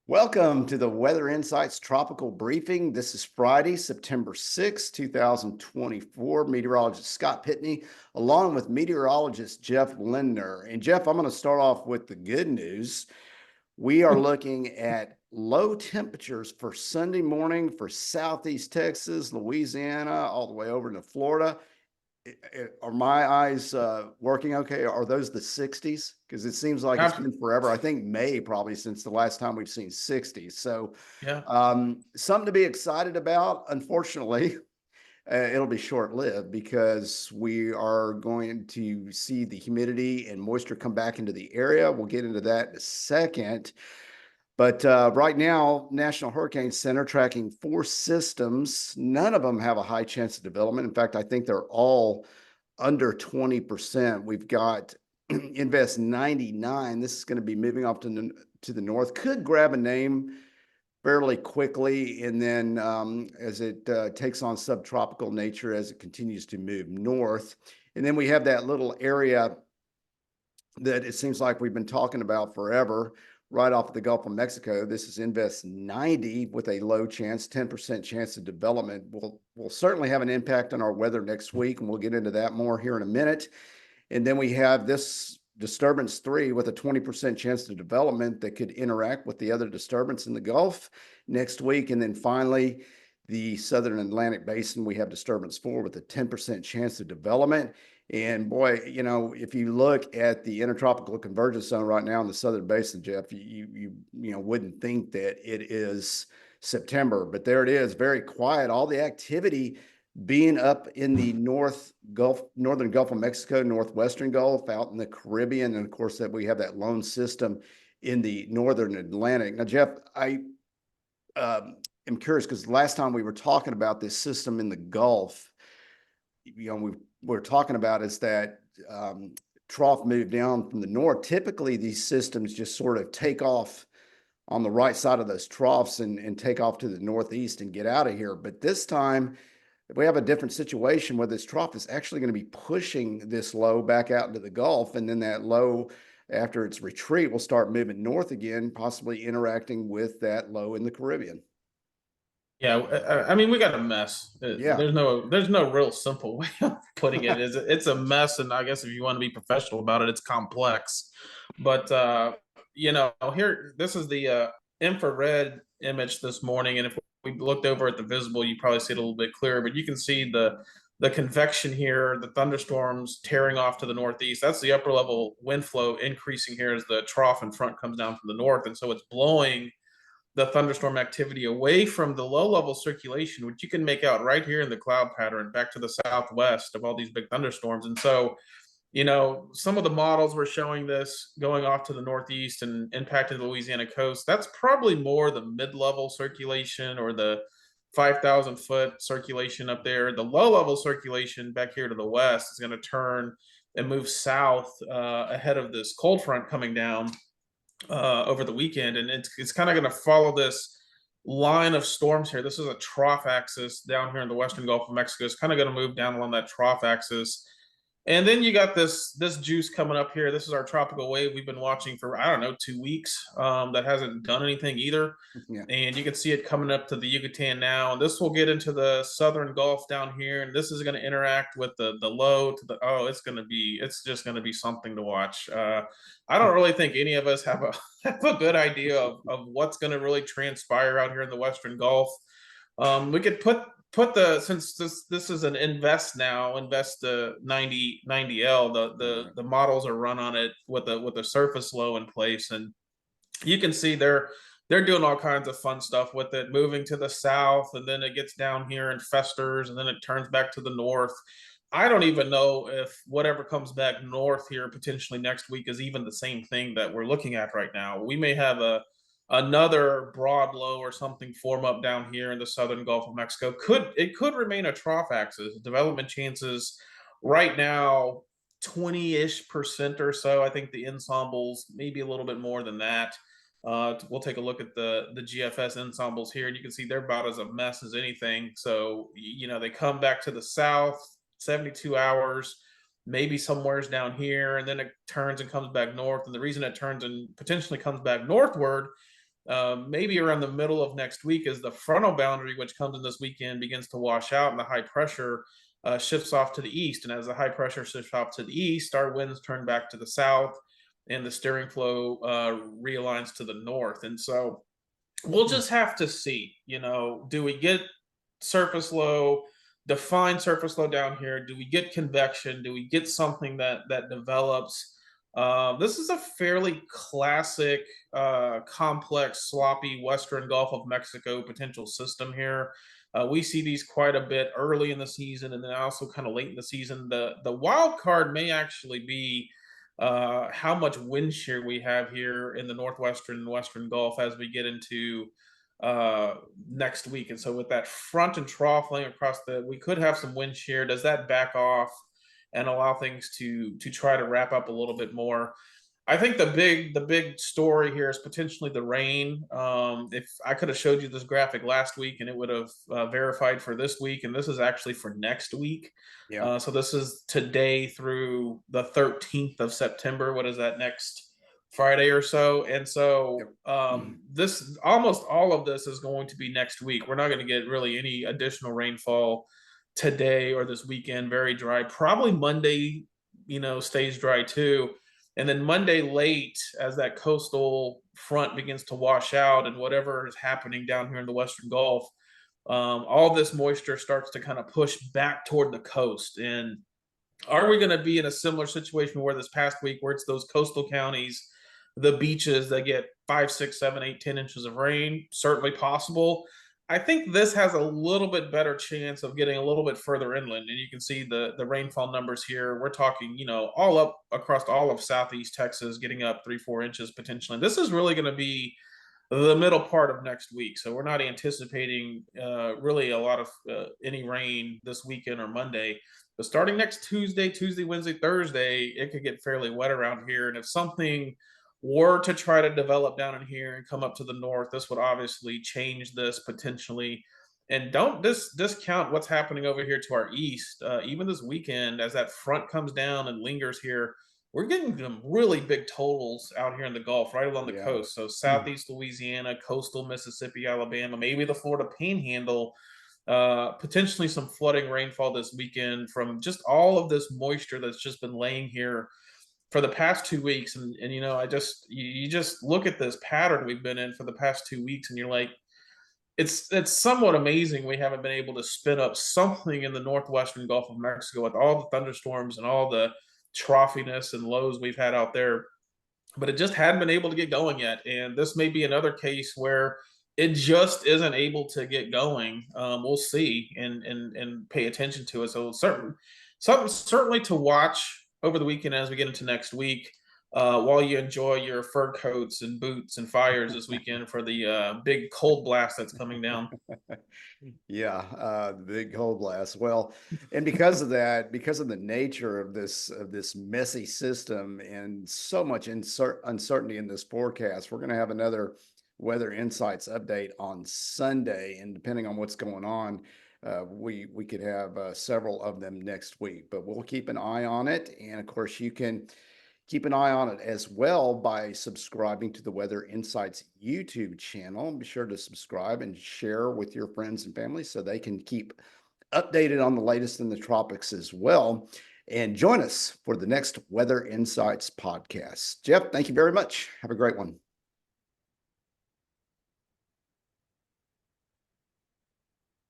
Welcome to the Weather Insights Tropical Briefing. This is Friday, September 6, 2024. Meteorologist Scott Pitney, along with meteorologist Jeff Lindner. And Jeff, I'm going to start off with the good news. We are looking at low temperatures for Sunday morning for Southeast Texas, Louisiana, all the way over to Florida. Are my eyes working okay? Are those the 60s? Because it seems like it's been forever. I think May probably since the last time we've seen 60s. So Yeah. something to be excited about. Unfortunately, it'll be short-lived because we are going to see the humidity and moisture come back into the area. We'll get into that in a second. But right now, National Hurricane Center tracking 4 systems. None of them have a high chance of development. In fact, I think they're all under 20%. We've got Invest 99. This is going to be moving off to the north. Could grab a name fairly quickly, and then as it takes on subtropical nature as it continues to move north. And then we have that little area that it seems like we've been talking about forever, right off of the Gulf of Mexico. This is Invest 90 with a low chance, 10% chance of development. Will certainly have an impact on our weather next week, and we'll get into that more here in a minute. And then we have this disturbance 3 with a 20% chance of development that could interact with the other disturbance in the Gulf next week. And then finally, the Southern Atlantic Basin, we have disturbance 4 with a 10% chance of development. And boy, you know, if you look at the intertropical convergence zone right now in the Southern Basin, Jeff, you wouldn't think that it is September, but there it is, very quiet. All the activity being up in the northern Gulf of Mexico, northwestern Gulf, out in the Caribbean, and of course that we have that lone system in the northern Atlantic. Now, Jeff, I am curious because last time we were talking about this system in the Gulf, we're talking about is that trough move down from the north. Typically, these systems just sort of take off on the right side of those troughs and take off to the northeast and get out of here. But this time, we have a different situation where this trough is actually going to be pushing this low back out into the Gulf, and then that low, after its retreat, will start moving north again, possibly interacting with that low in the Caribbean. Yeah, I mean, we got a mess. Yeah. There's no real simple way of putting it. It's a mess, and I guess if you want to be professional about it, it's complex. But here, this is the infrared image this morning, and if we looked over at the visible, you probably see it a little bit clearer. But you can see the convection here, the thunderstorms tearing off to the northeast. That's the upper level wind flow increasing here as the trough in front comes down from the north, and so it's blowing the thunderstorm activity away from the low level circulation, which you can make out right here in the cloud pattern back to the southwest of all these big thunderstorms. And so, some of the models were showing this going off to the northeast and impacting the Louisiana coast. That's probably more the mid-level circulation or the 5,000 foot circulation up there. The low level circulation back here to the west is going to turn and move south ahead of this cold front coming down over the weekend, and it's kind of going to follow this line of storms here. This is a trough axis down here in the western Gulf of Mexico. It's kind of going to move down along that trough axis. And then you got this juice coming up here. This is our tropical wave we've been watching for, I don't know, 2 weeks. That hasn't done anything either. Yeah. And you can see it coming up to the Yucatan now. And this will get into the southern Gulf down here. And this is going to interact with the low to the, it's just going to be something to watch. I don't really think any of us have a good idea of what's going to really transpire out here in the western Gulf. We could put since this is an invest 90L, the models are run on it with a surface low in place, and you can see they're doing all kinds of fun stuff with it, moving to the south, and then it gets down here and festers, and then it turns back to the north. I don't even know if whatever comes back north here potentially next week is even the same thing that we're looking at right now. We may have another broad low or something form up down here in the southern Gulf of Mexico. It could remain a trough axis. Development chances right now 20-ish% or so. I think the ensembles maybe a little bit more than that. We'll take a look at the GFS ensembles here, and you can see they're about as a mess as anything. So they come back to the south 72 hours, maybe somewhere's down here, and then it turns and comes back north. And the reason it turns and potentially comes back northward maybe around the middle of next week, as the frontal boundary, which comes in this weekend, begins to wash out and the high pressure shifts off to the east. And as the high pressure shifts off to the east, our winds turn back to the south and the steering flow realigns to the north. And so we'll Hmm. just have to see, do we get surface low, defined surface low down here? Do we get convection? Do we get something that develops? This is a fairly classic, complex, sloppy Western Gulf of Mexico potential system here. We see these quite a bit early in the season, and then also kind of late in the season. The wild card may actually be how much wind shear we have here in the northwestern and western Gulf as we get into uh next week. And so with that front and trough laying across we could have some wind shear. Does that back off and allow things to try to wrap up a little bit more? I think the big story here is potentially the rain. If I could have showed you this graphic last week and it would have verified for this week, and this is actually for next week. Yeah. So this is today through the 13th of September. What is that, next Friday or so? And so Yep. this, almost all of this is going to be next week. We're not going to get really any additional rainfall today or this weekend. Very dry. Probably Monday, stays dry too. And then Monday late, as that coastal front begins to wash out and whatever is happening down here in the Western Gulf, all this moisture starts to kind of push back toward the coast. And are we going to be in a similar situation where this past week, where it's those coastal counties, the beaches that get 5, 6, 7, 8, 10 inches of rain? Certainly possible. I think this has a little bit better chance of getting a little bit further inland, and you can see the rainfall numbers here. We're talking, all up across all of southeast Texas, getting up 3, 4 inches potentially. This is really going to be the middle part of next week. So we're not anticipating really a lot of any rain this weekend or Monday. But starting next Tuesday, Wednesday, Thursday, it could get fairly wet around here. And if something were to try to develop down in here and come up to the north, this would obviously change this potentially. And don't discount what's happening over here to our east. Even this weekend, as that front comes down and lingers here, we're getting some really big totals out here in the Gulf, right along the Yeah. coast. So southeast Louisiana, coastal Mississippi, Alabama, maybe the Florida Panhandle. Potentially some flooding rainfall this weekend from just all of this moisture that's just been laying here for the past 2 weeks. And you just look at this pattern we've been in for the past 2 weeks, and you're like, it's somewhat amazing we haven't been able to spin up something in the northwestern Gulf of Mexico with all the thunderstorms and all the troughiness and lows we've had out there. But it just hadn't been able to get going yet. And this may be another case where it just isn't able to get going. We'll see and pay attention to it. So something certainly to watch over the weekend as we get into next week. While you enjoy your fur coats and boots and fires this weekend for the big cold blast that's coming down. Yeah, the big cold blast. Well, and because of that, because of the nature of this messy system and so much uncertainty in this forecast, we're going to have another Weather Insights update on Sunday, and depending on what's going on, we could have several of them next week. But we'll keep an eye on it, and of course, you can keep an eye on it as well by subscribing to the Weather Insights YouTube channel. Be sure to subscribe and share with your friends and family so they can keep updated on the latest in the tropics as well. And join us for the next Weather Insights podcast. Jeff, thank you very much. Have a great one.